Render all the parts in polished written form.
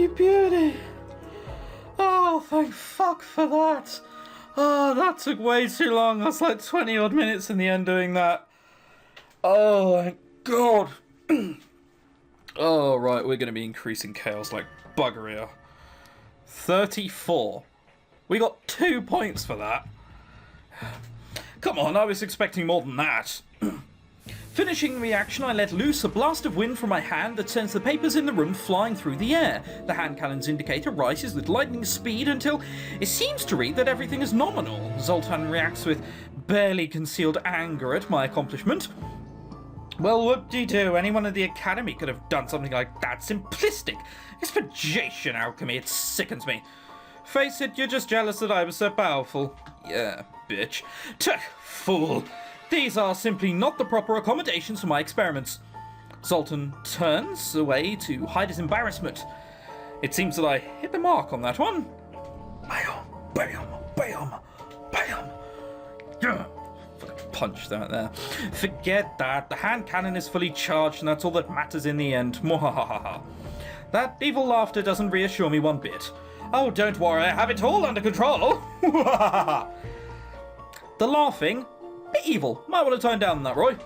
beauty. Oh, thank fuck for that. Oh, that took way too long. That's like 20 odd minutes in the end doing that. Oh, thank God. Oh, right, we're going to be increasing chaos like bugger here. 34. We got 2 points for that. Come on, I was expecting more than that. Finishing the reaction, I let loose a blast of wind from my hand that sends the papers in the room flying through the air. The hand cannon's indicator rises with lightning speed until it seems to read that everything is nominal. Zoltan reacts with barely concealed anger at my accomplishment. Well, whoop-de-doo, anyone in the academy could have done something like that. Simplistic. It's Phajatian alchemy, it sickens me. Face it, you're just jealous that I was so powerful. Yeah, bitch. Tuh, fool. These are simply not the proper accommodations for my experiments. Zoltan turns away to hide his embarrassment. It seems that I hit the mark on that one. Bam, bam, bam, bam. Yeah. Punch that there. Forget that. The hand cannon is fully charged and that's all that matters in the end. Mwahaha. That evil laughter doesn't reassure me one bit. Oh, don't worry, I have it all under control. The laughing, bit evil. Might want to tone down on that, Roy.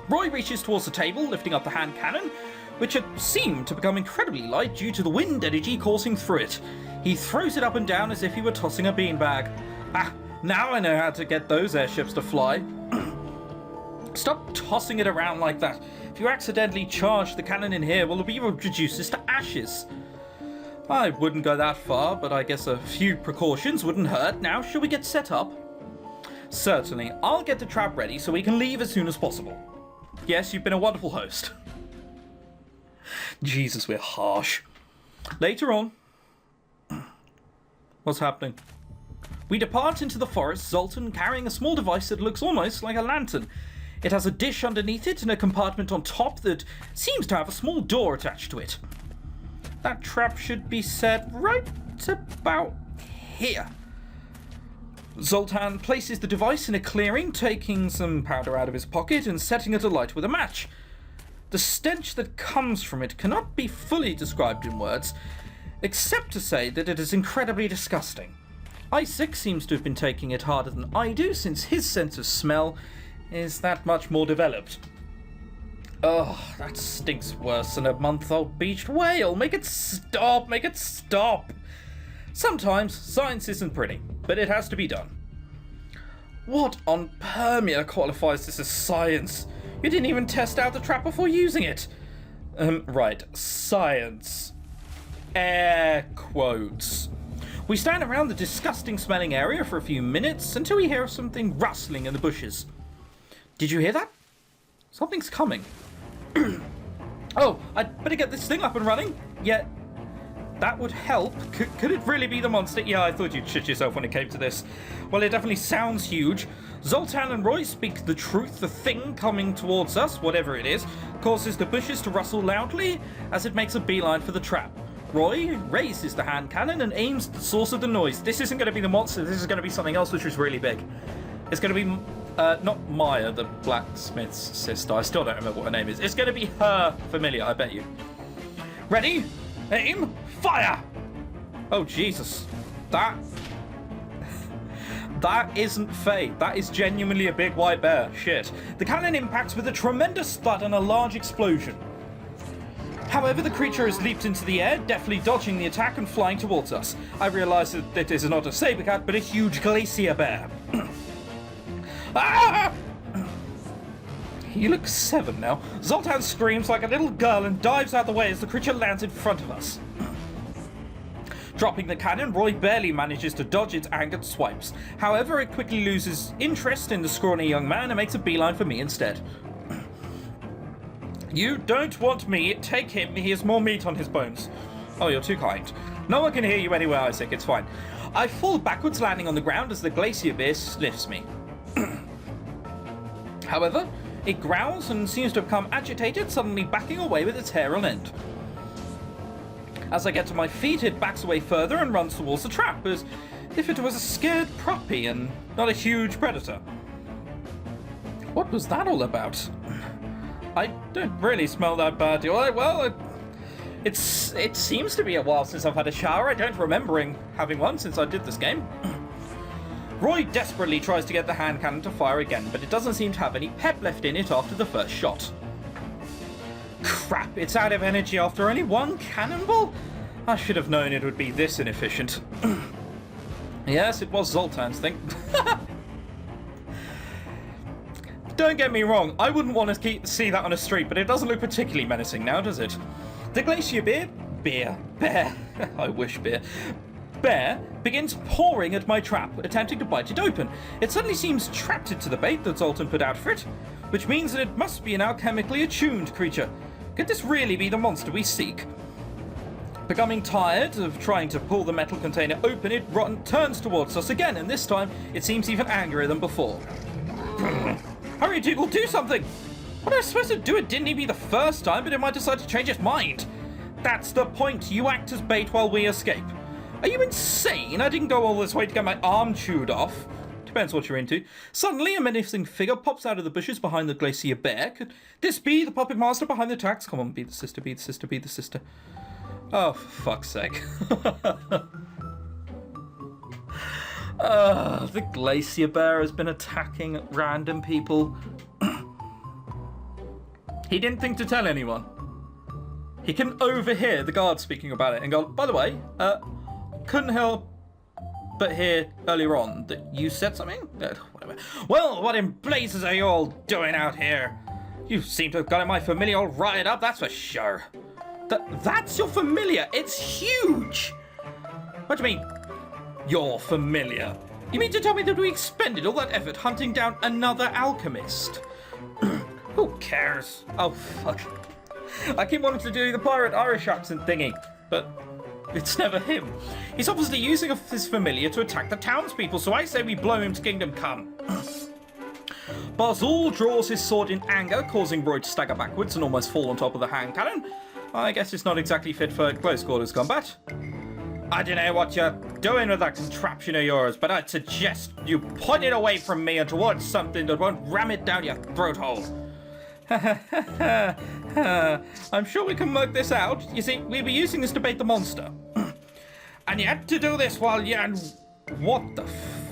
Roy reaches towards the table, lifting up the hand cannon, which had seemed to become incredibly light due to the wind energy coursing through it. He throws it up and down as if he were tossing a beanbag. Ah, now I know how to get those airships to fly. Stop tossing it around like that. If you accidentally charge the cannon in here, well, it'll be reduces to ashes. I wouldn't go that far, but I guess a few precautions wouldn't hurt. Now, shall we get set up? Certainly. I'll get the trap ready so we can leave as soon as possible. Yes, you've been a wonderful host. Jesus, we're harsh. Later on. What's happening? We depart into the forest, Zoltan carrying a small device that looks almost like a lantern. It has a dish underneath it and a compartment on top that seems to have a small door attached to it. That trap should be set right about here. Zoltan places the device in a clearing, taking some powder out of his pocket and setting it alight with a match. The stench that comes from it cannot be fully described in words, except to say that it is incredibly disgusting. Isaac seems to have been taking it harder than I do, since his sense of smell is that much more developed. Oh, that stinks worse than a month-old beached whale. Make it stop, make it stop. Sometimes science isn't pretty, but it has to be done. What on Permia qualifies this as science? You didn't even test out the trap before using it. Right, science. Air quotes. We stand around the disgusting smelling area for a few minutes until we hear something rustling in the bushes. Did you hear that? Something's coming. Oh, I'd better get this thing up and running. Yeah, that would help. Could it really be the monster? Yeah, I thought you'd shit yourself when it came to this. Well, it definitely sounds huge. Zoltan and Roy speak the truth. The thing coming towards us, whatever it is, causes the bushes to rustle loudly as it makes a beeline for the trap. Roy raises the hand cannon and aims at the source of the noise. This isn't going to be the monster. This is going to be something else which is really big. It's going to be not Maya, the blacksmith's sister. I still don't remember what her name is. It's going to be her familiar, I bet you. Ready? Aim! Fire! Oh, Jesus. That isn't fake. That is genuinely a big white bear. Shit. The cannon impacts with a tremendous thud and a large explosion. However, the creature has leaped into the air, deftly dodging the attack and flying towards us. I realise that it is not a saber cat, but a huge glacier bear. Ah! You look 7 now. Zoltan screams like a little girl and dives out the way as the creature lands in front of us. Dropping the cannon, Roy barely manages to dodge its angered swipes. However, it quickly loses interest in the scrawny young man and makes a beeline for me instead. You don't want me. Take him. He has more meat on his bones. Oh, you're too kind. No one can hear you anywhere, Isaac. It's fine. I fall backwards, landing on the ground as the glacier bear sniffs me. However, it growls and seems to become agitated, suddenly backing away with its hair on end. As I get to my feet, it backs away further and runs towards the trap, as if it was a scared puppy and not a huge predator. What was that all about? I don't really smell that bad, do I? Well, It seems to be a while since I've had a shower. I don't remember having one since I did this game. Roy desperately tries to get the hand cannon to fire again, but it doesn't seem to have any pep left in it after the first shot. Crap, it's out of energy after only one cannonball? I should have known it would be this inefficient. Yes, it was Zoltan's thing. Don't get me wrong, I wouldn't want to see that on a street, but it doesn't look particularly menacing now, does it? The glacier bear, I wish bear begins pawing at my trap, attempting to bite it open. It suddenly seems trapped into the bait that Zoltan put out for it, which means that it must be an alchemically attuned creature. Could this really be the monster we seek? Becoming tired of trying to pull the metal container open, it turns towards us again, and this time it seems even angrier than before. Hurry, Dougal, do something! What am I supposed to do? It didn't even be the first time, but it might decide to change its mind. That's the point. You act as bait while we escape. Are you insane? I didn't go all this way to get my arm chewed off. Depends what you're into. Suddenly, a menacing figure pops out of the bushes behind the glacier bear. Could this be the puppet master behind the tracks? Come on, be the sister, be the sister, be the sister. Oh, for fuck's sake. The glacier bear has been attacking random people. He didn't think to tell anyone. He can overhear the guard speaking about it and go, by the way, couldn't help but hear earlier on that you said something? Whatever. Well, what in blazes are you all doing out here? You seem to have got my familiar all riled up, that's for sure. That's your familiar? It's huge! What do you mean, your familiar? You mean to tell me that we expended all that effort hunting down another alchemist? Who cares? Oh, fuck. I keep wanting to do the pirate Irish accent thingy, but it's never him. He's obviously using his familiar to attack the townspeople, so I say we blow him to kingdom come. Barzul draws his sword in anger, causing Roy to stagger backwards and almost fall on top of the hand cannon. I guess it's not exactly fit for close quarters combat. I don't know what you're doing with that contraption of yours, but I'd suggest you point it away from me and towards something that won't ram it down your throat hole. I'm sure we can work this out. You see, we'll be using this to bait the monster. And yet to do this while what the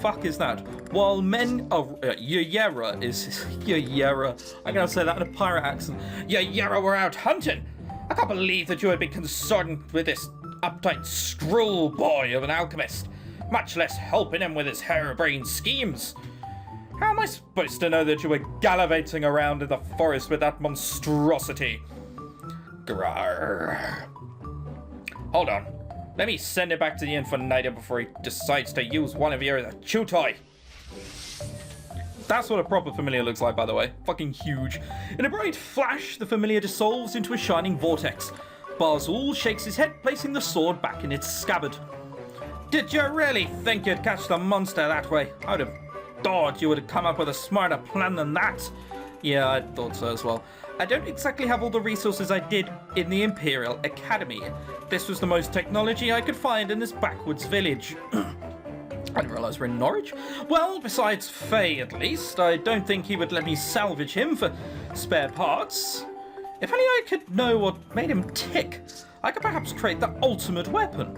fuck is that? While men... Oh, Yera is... Yera. I'm gonna say that in a pirate accent. Yera were out hunting. I can't believe that you had been concerned with this uptight scroll boy of an alchemist, much less helping him with his harebrained schemes. How am I supposed to know that you were gallivanting around in the forest with that monstrosity? Grrr. Hold on. Let me send it back to the Infinitum before he decides to use one of your chew toy. That's what a proper familiar looks like, by the way. Fucking huge. In a bright flash, the familiar dissolves into a shining vortex. Barzul shakes his head, placing the sword back in its scabbard. Did you really think you'd catch the monster that way? I would have thought you would have come up with a smarter plan than that. Yeah, I thought so as well. I don't exactly have all the resources I did in the Imperial Academy. This was the most technology I could find in this backwoods village. I didn't realise we're in Norwich. Well, besides Faye at least, I don't think he would let me salvage him for spare parts. If only I could know what made him tick, I could perhaps create the ultimate weapon.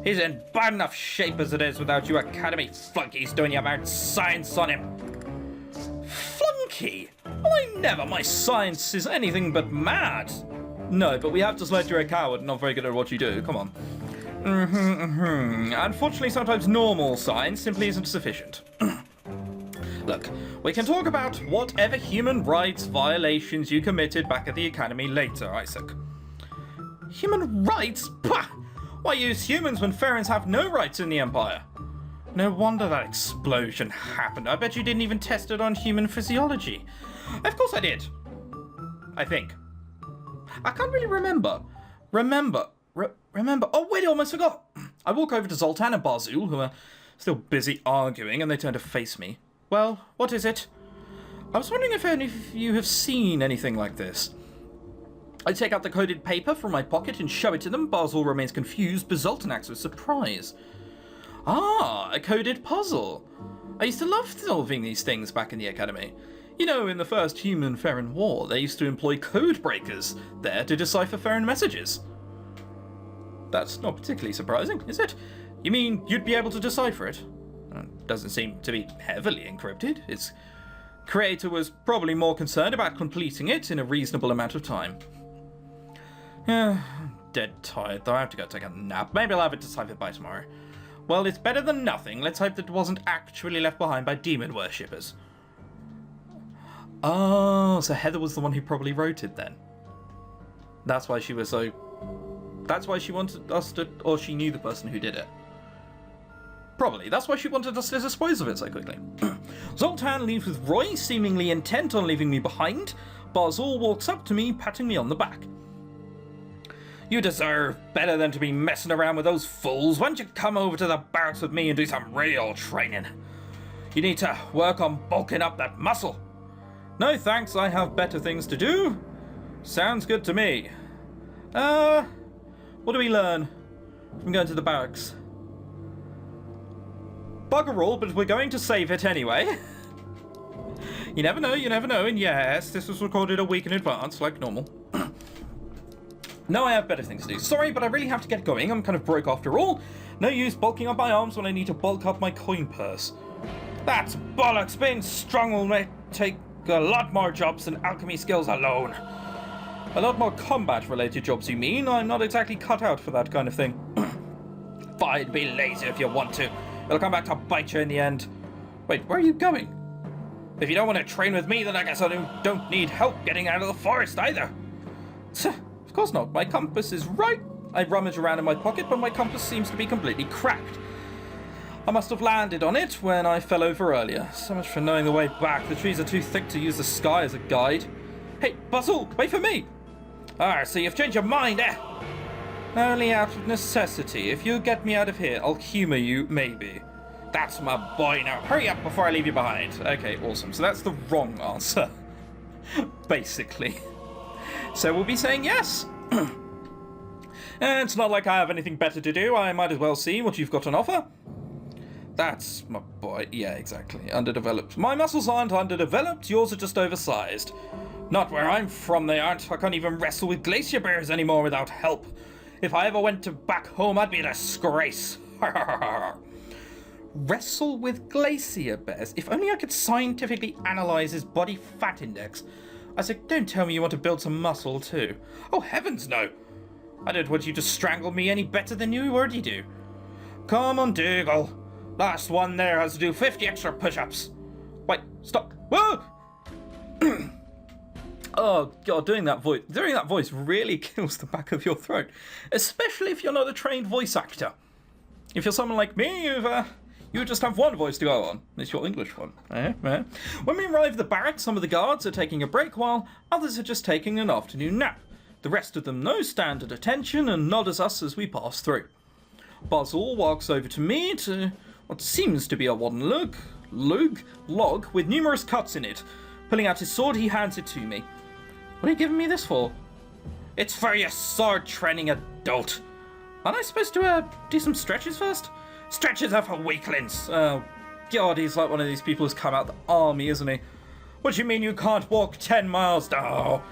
He's in bad enough shape as it is without you Academy flunkies doing your mad science on him. Flunky? Well, I never. My science is anything but mad. No, but we have to let you're a coward and not very good at what you do. Come on. Unfortunately, sometimes normal science simply isn't sufficient. Look, we can talk about whatever human rights violations you committed back at the Academy later, Isaac. Human rights? Pah! Why use humans when Ferens have no rights in the Empire? No wonder that explosion happened. I bet you didn't even test it on human physiology. Of course I did. I think. I can't really remember. Remember. Oh, wait, I almost forgot. I walk over to Zoltan and Barzul, who are still busy arguing, and they turn to face me. Well, what is it? I was wondering if any of you have seen anything like this. I take out the coded paper from my pocket and show it to them. Barzul remains confused, but Zoltan acts with surprise. Ah, a coded puzzle. I used to love solving these things back in the Academy. You know, in the first human-Ferran war, they used to employ code breakers there to decipher Ferran messages. That's not particularly surprising, is it? You mean you'd be able to decipher it? Doesn't seem to be heavily encrypted. Its creator was probably more concerned about completing it in a reasonable amount of time. I'm dead tired, though. I have to go take a nap. Maybe I'll have it deciphered by tomorrow. Well, it's better than nothing. Let's hope that it wasn't actually left behind by demon worshippers. Oh, so Heather was the one who probably wrote it then. That's why she was so... That's why she wanted us to... Or she knew the person who did it. Probably. That's why she wanted us to dispose of it so quickly. Zoltan leaves with Roy, seemingly intent on leaving me behind. Barzul walks up to me, patting me on the back. You deserve better than to be messing around with those fools. Why don't you come over to the barracks with me and do some real training? You need to work on bulking up that muscle. No thanks, I have better things to do. Sounds good to me. What do we learn from going to the barracks? Bugger all, but we're going to save it anyway. You never know, and yes, this was recorded a week in advance, like normal. No, I have better things to do. Sorry, but I really have to get going. I'm kind of broke after all. No use bulking up my arms when I need to bulk up my coin purse. That's bollocks. Being strong will take a lot more jobs than alchemy skills alone. A lot more combat-related jobs, you mean? I'm not exactly cut out for that kind of thing. Fine, be lazy if you want to. It'll come back to bite you in the end. Wait, where are you going? If you don't want to train with me, then I guess I don't need help getting out of the forest either. Of course not. My compass is right. I rummage around in my pocket, but my compass seems to be completely cracked. I must have landed on it when I fell over earlier. So much for knowing the way back. The trees are too thick to use the sky as a guide. Hey, Barzul, wait for me! Ah, so you've changed your mind, eh? Only out of necessity. If you get me out of here, I'll humour you, maybe. That's my boy. Now hurry up before I leave you behind. Okay, awesome. So that's the wrong answer. Basically. So we'll be saying yes. And it's not like I have anything better to do. I might as well see what you've got on offer. That's my boy. Yeah, exactly. Underdeveloped. My muscles aren't underdeveloped. Yours are just oversized. Not where I'm from, they aren't. I can't even wrestle with glacier bears anymore without help. If I ever went back home, I'd be a disgrace. Wrestle with glacier bears? If only I could scientifically analyze his body fat index. I said, don't tell me you want to build some muscle too. Oh, heavens no. I don't want you to strangle me any better than you already do. Come on, Dougal. Last one there has to do 50 extra push-ups. Wait, stop. Whoa! Oh, God, doing that voice really kills the back of your throat. Especially if you're not a trained voice actor. If you're someone like me, you just have one voice to go on. It's your English one. When we arrive at the barracks, some of the guards are taking a break while others are just taking an afternoon nap. The rest of them know stand at attention and nod at us as we pass through. Barzul walks over to me to what seems to be a wooden log with numerous cuts in it. Pulling out his sword, he hands it to me. What are you giving me this for? It's for your sword training, adult. Aren't I supposed to do some stretches first? Stretches are for weaklings. Oh, God, he's like one of these people who's come out the army, isn't he? What do you mean you can't walk 10 miles? Oh,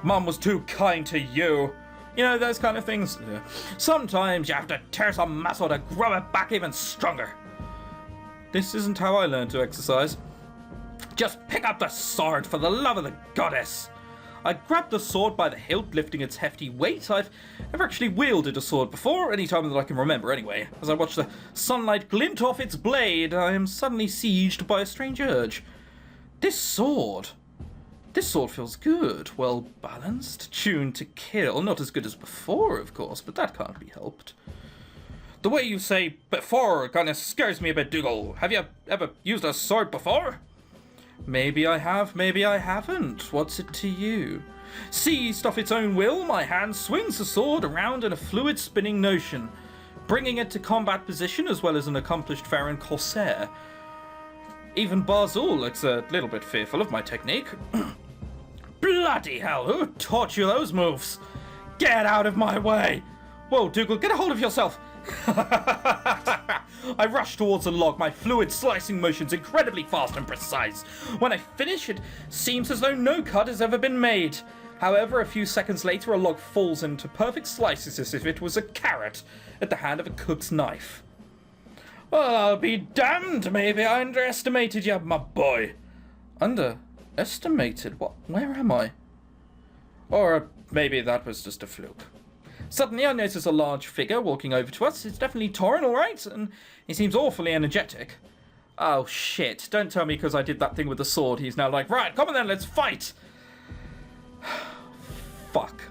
Mum was too kind to you. You know, those kind of things. Sometimes you have to tear some muscle to grow it back even stronger. This isn't how I learned to exercise. Just pick up the sword for the love of the goddess. I grabbed the sword by the hilt, lifting its hefty weight. I've never actually wielded a sword before, any time that I can remember anyway. As I watch the sunlight glint off its blade, I am suddenly sieged by a strange urge. This sword feels good, well balanced, tuned to kill. Not as good as before, of course, but that can't be helped. The way you say before kind of scares me a bit, Dougal. Have you ever used a sword before? Maybe I have, maybe I haven't. What's it to you? Seized off its own will, my hand swings the sword around in a fluid spinning motion, bringing it to combat position as well as an accomplished Farron Corsair. Even Barzul looks a little bit fearful of my technique. Bloody hell, who taught you those moves? Get out of my way! Whoa, Dougal, get a hold of yourself! I rush towards the log, my fluid slicing motions incredibly fast and precise. When I finish, it seems as though no cut has ever been made. However, a few seconds later, a log falls into perfect slices as if it was a carrot at the hand of a cook's knife. Well, I'll be damned. Maybe I underestimated you, my boy. Underestimated? What? Where am I? Or maybe that was just a fluke. Suddenly, I notice a large figure walking over to us. It's definitely Torin, all right, and he seems awfully energetic. Oh, shit. Don't tell me because I did that thing with the sword. He's now like, right, come on then, let's fight. Fuck.